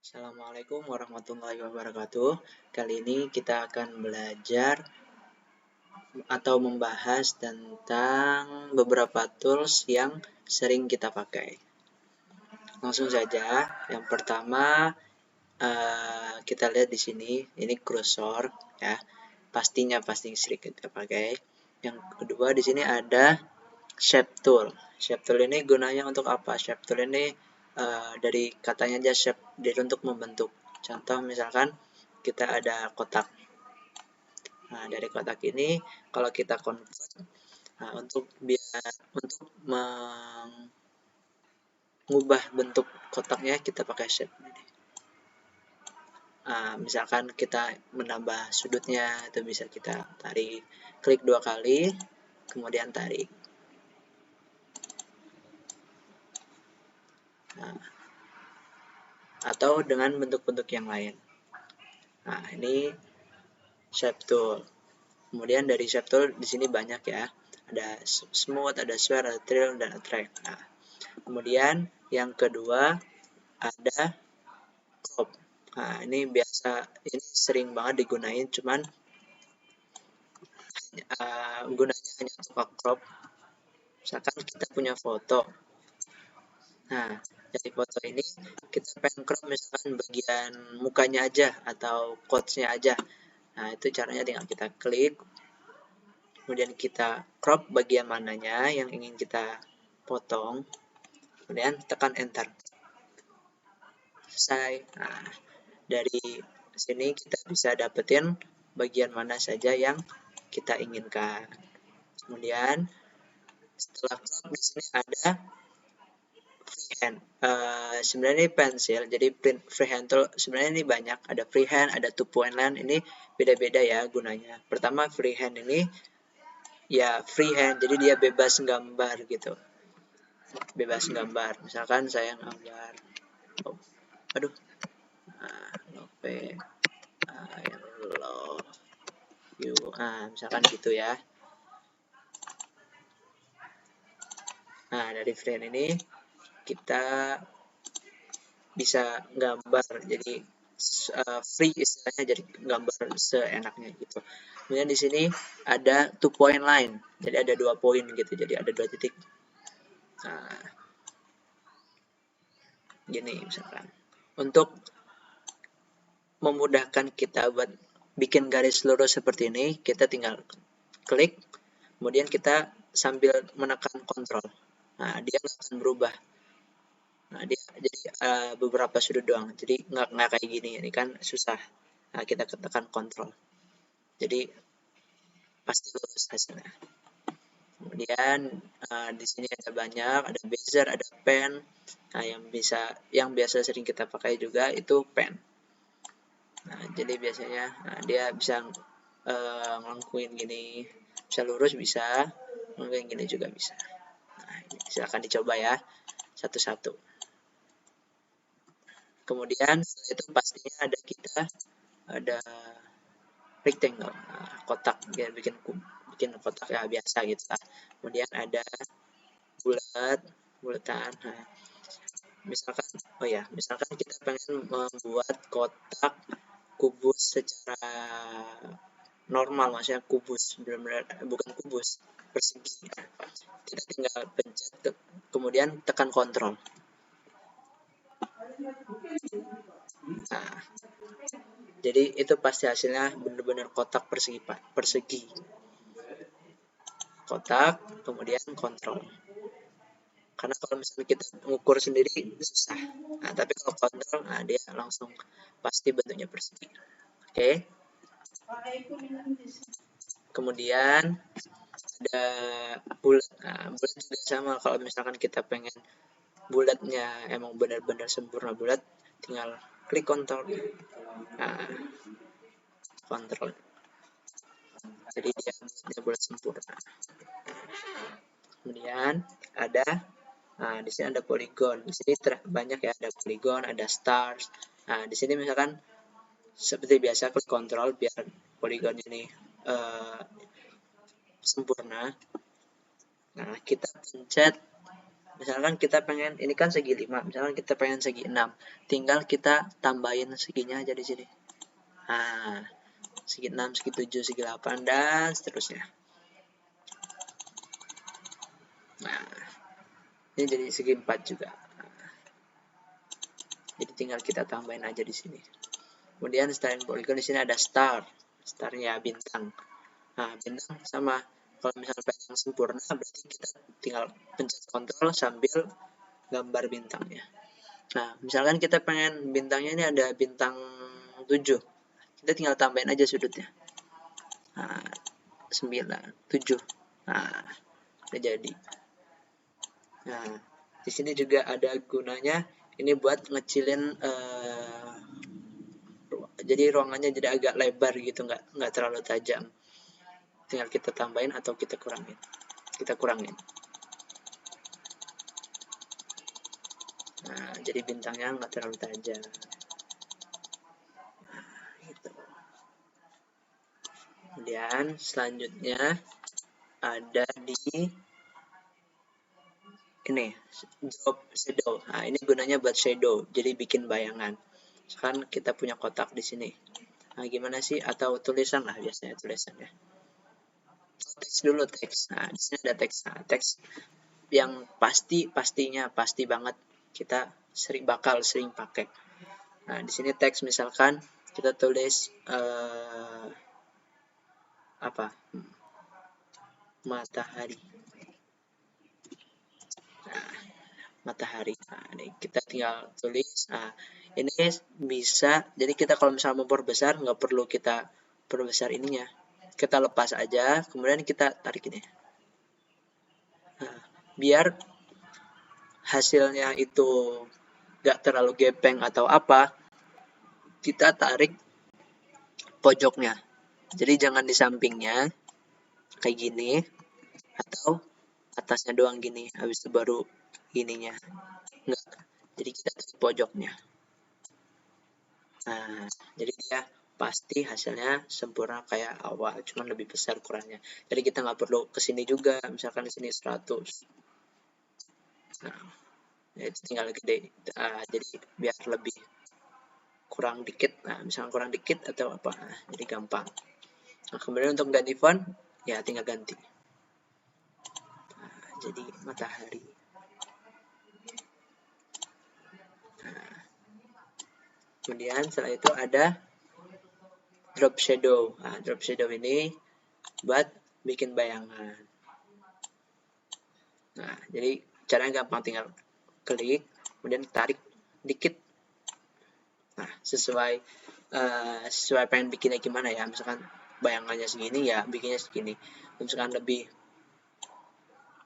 Assalamualaikum warahmatullahi wabarakatuh. Kali ini kita akan belajar atau membahas tentang beberapa tools yang sering kita pakai. Langsung saja, yang pertama kita lihat di sini, ini cursor ya, pasti sering kita pakai. Yang kedua di sini ada shape tool. Shape tool ini gunanya untuk apa? Shape tool ini dari katanya aja shape, jadi untuk membentuk. Contoh misalkan kita ada kotak. Nah, dari kotak ini kalau kita convert, untuk mengubah bentuk kotaknya kita pakai shape ini. Misalkan kita menambah sudutnya, itu bisa kita tarik, klik 2 kali, kemudian tarik. Atau dengan bentuk-bentuk yang lain. Nah, ini shape tool. Kemudian dari shape tool di sini banyak ya. Ada smooth, ada sphere, ada trill, dan attract. Nah, kemudian yang kedua ada crop. Nah, ini sering banget digunain, cuman gunanya hanya untuk crop. Misalkan kita punya foto. Nah, dari foto ini kita pengen crop misalkan bagian mukanya aja atau quotes-nya aja. Nah, itu caranya tinggal kita klik, kemudian kita crop bagian mananya yang ingin kita potong, kemudian tekan enter. Selesai. Nah, dari sini kita bisa dapetin bagian mana saja yang kita inginkan. Kemudian setelah crop di sini ada freehand. Sebenarnya ini pensil, jadi freehand tool sebenarnya ini banyak. Ada freehand, ada two point line, ini beda-beda ya gunanya. Pertama freehand ini ya freehand, jadi dia bebas gambar gitu. Bebas gambar. Misalkan saya gambar, misalkan gitu ya. Nah, dari freehand ini kita bisa gambar, jadi free istilahnya, jadi gambar seenaknya gitu. Kemudian di sini ada two point line, jadi ada 2 poin gitu, jadi ada 2 titik. Nah, gini misalkan. Untuk memudahkan kita buat bikin garis lurus seperti ini, kita tinggal klik, kemudian kita sambil menekan kontrol. Nah, dia nggak akan berubah. Nah, dia jadi beberapa sudut doang. Jadi nggak kayak gini, ini kan susah. Nah, kita tekan kontrol. Jadi pasti lurus hasilnya. Kemudian di sini ada banyak, ada bezier, ada pen. Nah, yang biasa sering kita pakai juga itu pen. Nah, jadi biasanya dia bisa ngelakuin gini, bisa lurus, bisa ngelakuin gini juga bisa. Nah, ini silakan dicoba ya, satu-satu. Kemudian setelah itu pastinya ada rectangle, kotak, biar bikin kotak ya biasa gitu lah. Kemudian ada bulatan. Nah, misalkan kita pengen membuat kotak kubus secara normal, maksudnya kubus, benar-benar bukan kubus, persegi. Kita tinggal pencet, kemudian tekan kontrol. Nah, jadi itu pasti hasilnya benar-benar kotak persegi. Kotak, kemudian kontrol. Karena kalau misalnya kita mengukur sendiri susah. Nah, tapi kalau kontrol, dia langsung pasti bentuknya persegi. Oke. Kemudian ada bulat. Nah, bulat juga sama. Kalau misalkan kita pengen bulatnya emang benar-benar sempurna bulat, tinggal klik kontrol. Nah, kontrol. Jadi dia bulatnya bulat sempurna. Kemudian ada di sini ada polygon. Di sini banyak ya, ada polygon, ada stars. Nah, di sini misalkan seperti biasa klik kontrol biar polygon ini sempurna. Nah, kita pencet Misalkan kita pengen, ini kan segi 5, misalkan kita pengen segi 6, tinggal kita tambahin seginya aja di sini. Nah, segi 6, segi 7, segi 8, dan seterusnya. Nah, ini jadi segi 4 juga. Jadi tinggal kita tambahin aja di sini. Kemudian styling polygon di sini ada star. Starnya bintang. Nah, bintang sama. Kalau misalnya pengen yang sempurna, berarti kita tinggal pencet kontrol sambil gambar bintangnya. Nah, misalkan kita pengen bintangnya ini ada bintang 7. Kita tinggal tambahin aja sudutnya. Nah, 9, 7. Nah, udah jadi. Nah, di sini juga ada gunanya. Ini buat ngecilin jadi ruangannya jadi agak lebar gitu, nggak terlalu tajam. Tinggal kita tambahin atau kita kurangin. Nah, jadi bintangnya nggak terlalu tajam. Nah, gitu. Kemudian selanjutnya ada di ini drop shadow. Nah, ini gunanya buat shadow, jadi bikin bayangan. Sekarang kita punya kotak di sini. Nah, gimana sih? Atau tulisan lah biasanya tulisan ya. Teks dulu, teks. Nah, di sini ada teks. Nah, teks yang pasti banget kita bakal sering pakai. Nah, di sini teks misalkan kita tulis apa? Matahari. Nah, matahari. Nah, ini kita tinggal tulis. Nah, ini bisa, jadi kita kalau misalnya memperbesar, nggak perlu kita perbesar ininya. Kita lepas aja, kemudian kita tarik ini. Nah, biar hasilnya itu nggak terlalu gepeng atau apa, kita tarik pojoknya. Jadi jangan di sampingnya, kayak gini, atau atasnya doang gini, habis itu baru ininya. Enggak, jadi kita tarik pojoknya. Nah, jadi dia pasti hasilnya sempurna kayak awal, cuman lebih besar ukurannya. Jadi kita nggak perlu kesini juga, misalkan di sini 100. Nah, ya itu tinggal gede. Jadi biar lebih kurang dikit. Nah, misalkan kurang dikit atau apa, jadi gampang. Nah, kemudian untuk ganti font, ya tinggal ganti. Nah, jadi matahari. Nah, kemudian setelah itu ada drop shadow. Nah, drop shadow ini buat bikin bayangan. Nah, jadi caranya gampang, tinggal klik, kemudian tarik dikit. Nah, sesuai pengen bikinnya gimana ya. Misalkan bayangannya segini, ya bikinnya segini. Misalkan lebih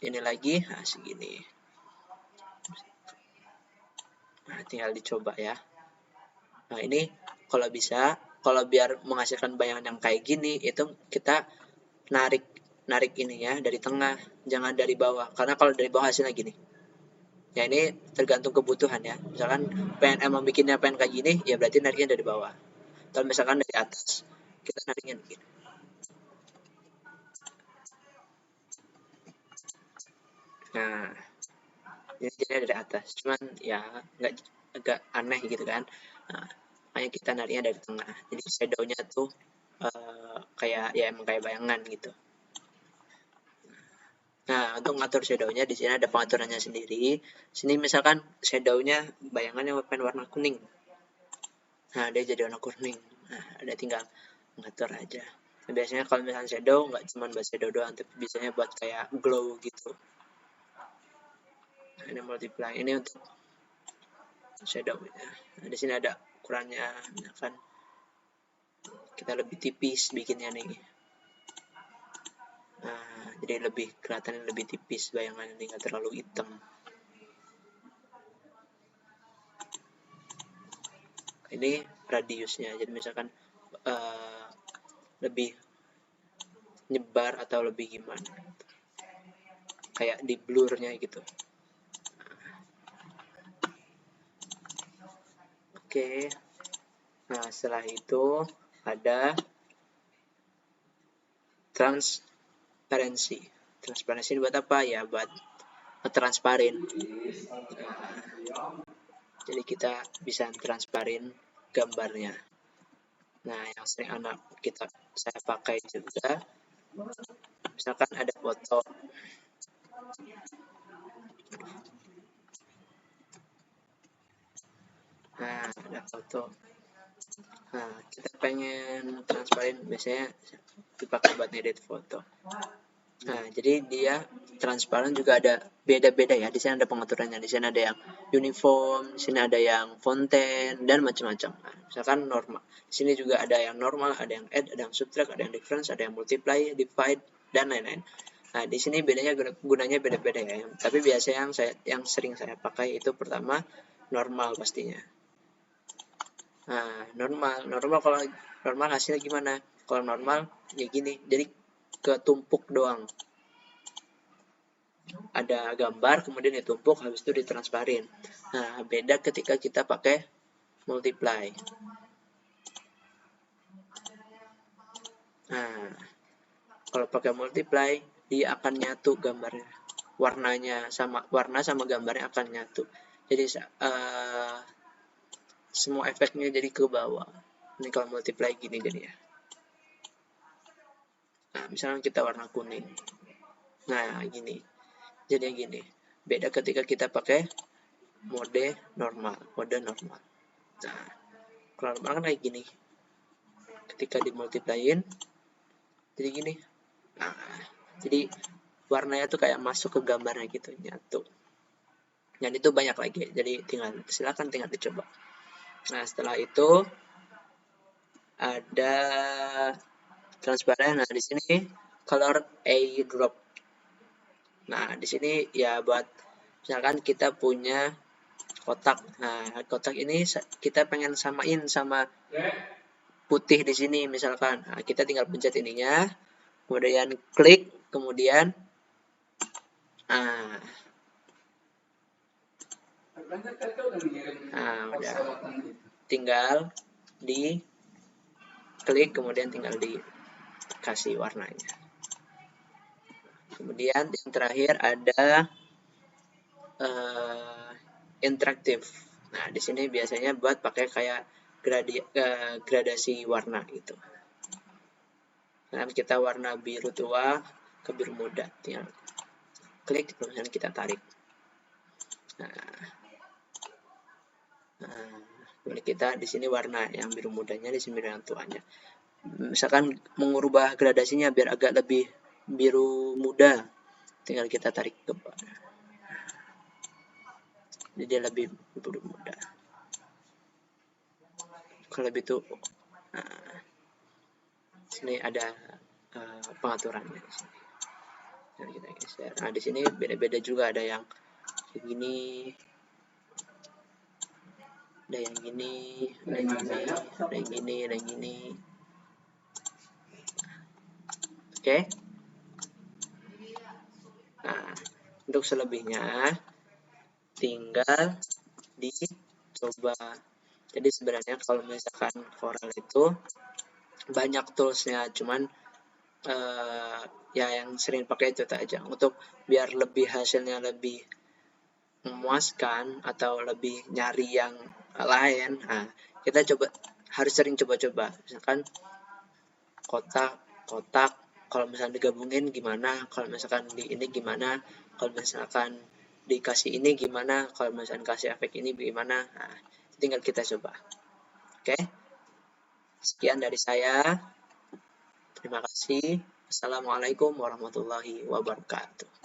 ini lagi, nah segini. Nah, tinggal dicoba ya. Nah, ini kalau bisa, kalau biar menghasilkan bayangan yang kayak gini, itu kita narik ininya dari tengah, jangan dari bawah. Karena kalau dari bawah hasilnya gini. Ya ini tergantung kebutuhan ya. Misalkan emang bikinnya pengen kayak gini, ya berarti nariknya dari bawah. Kalau misalkan dari atas, kita nariknya begini. Nah, ini jadinya dari atas. Cuman ya nggak, agak aneh gitu kan. Nah, makanya kita nariknya dari tengah. Jadi shadownya tuh kayak ya emang kayak bayangan gitu. Nah, untuk ngatur shadownya di sini ada pengaturannya sendiri. Sini misalkan shadownya bayangannya warna kuning. Nah, dia jadi warna kuning. Nah, ada tinggal ngatur aja. Nah, biasanya kalau misalnya shadow nggak cuma buat shadow doang, tapi biasanya buat kayak glow gitu. Nah, ini multiply. Ini untuk shadow. Nah, di sini ada ukurannya, misalkan kita lebih tipis bikinnya nih. Nah, jadi lebih kelihatan lebih tipis bayangan ini, nggak terlalu hitam. Ini radiusnya, jadi misalkan lebih nyebar atau lebih gimana, kayak di blurnya gitu. Oke, nah setelah itu ada transparansi. Transparansi buat apa ya? Buat transparan. Jadi kita bisa transparan gambarnya. Nah, yang sering saya pakai juga, misalkan ada foto. Nah, ada foto. Nah, kita pengen transparan, biasanya dipakai buat edit foto. Nah, jadi dia transparan juga ada beda-beda ya. Di sini ada pengaturannya. Di sini ada yang uniform, di sini ada yang fonten dan macam-macam. Nah, misalkan normal. Di sini juga ada yang normal, ada yang add, ada yang subtract, ada yang difference, ada yang multiply, divide, dan lain-lain. Nah, di sini bedanya gunanya beda-beda ya. Tapi biasanya yang sering saya pakai itu pertama normal pastinya. Nah, normal kalau normal hasilnya gimana? Kalau normal ya gini, jadi ketumpuk doang. Ada gambar, kemudian ditumpuk, habis itu ditransparin. Nah, beda ketika kita pakai multiply. Nah, kalau pakai multiply, dia akan nyatu gambarnya. Warna sama gambarnya akan nyatu. Jadi semua efeknya jadi ke bawah. Ini kalau multiply gini jadi ya. Nah, misalnya kita warna kuning. Nah, gini. Jadi gini. Beda ketika kita pakai mode normal. Nah, kalau normal kan kayak gini. Ketika dimultiplyin, jadi gini. Nah, jadi warnanya tuh kayak masuk ke gambarnya gitu, nyatu. Dan itu banyak lagi. Jadi silakan tinggal dicoba. Nah, setelah itu ada transparan. Nah, di sini color eyedrop. Nah, di sini ya buat misalkan kita punya kotak. Nah, kotak ini kita pengen samain sama putih di sini misalkan. Nah, kita tinggal pencet ininya, kemudian klik, kemudian udah tinggal di klik, kemudian tinggal dikasih warnanya. Kemudian yang terakhir ada interaktif. Nah, di sini biasanya buat pakai kayak gradasi warna gitu. Nah, kita warna biru tua ke biru muda, tinggal klik, kemudian kita tarik. Kemudian kita di sini warna yang biru mudanya, di sini biru yang tuanya. Misalkan mengubah gradasinya biar agak lebih biru muda, tinggal kita tarik ke bawah. Jadi dia lebih biru muda. Kalau itu, sini ada pengaturannya di sini. Dan kita geser. Nah, di sini beda-beda juga, ada yang begini, ada yang gini, ada yang gini, ada yang gini, ada yang gini. Oke. Nah, untuk selebihnya tinggal dicoba. Jadi sebenarnya kalau misalkan Corel itu banyak toolsnya, cuman ya yang sering pakai itu aja. Untuk biar lebih hasilnya lebih memuaskan atau lebih nyari yang lain, nah, kita harus sering coba-coba. Misalkan kotak, kalau misalkan digabungin gimana, kalau misalkan di ini gimana, kalau misalkan dikasih ini gimana, kalau misalkan kasih efek ini gimana. Nah, tinggal kita coba. Oke. Sekian dari saya. Terima kasih. Assalamualaikum warahmatullahi wabarakatuh.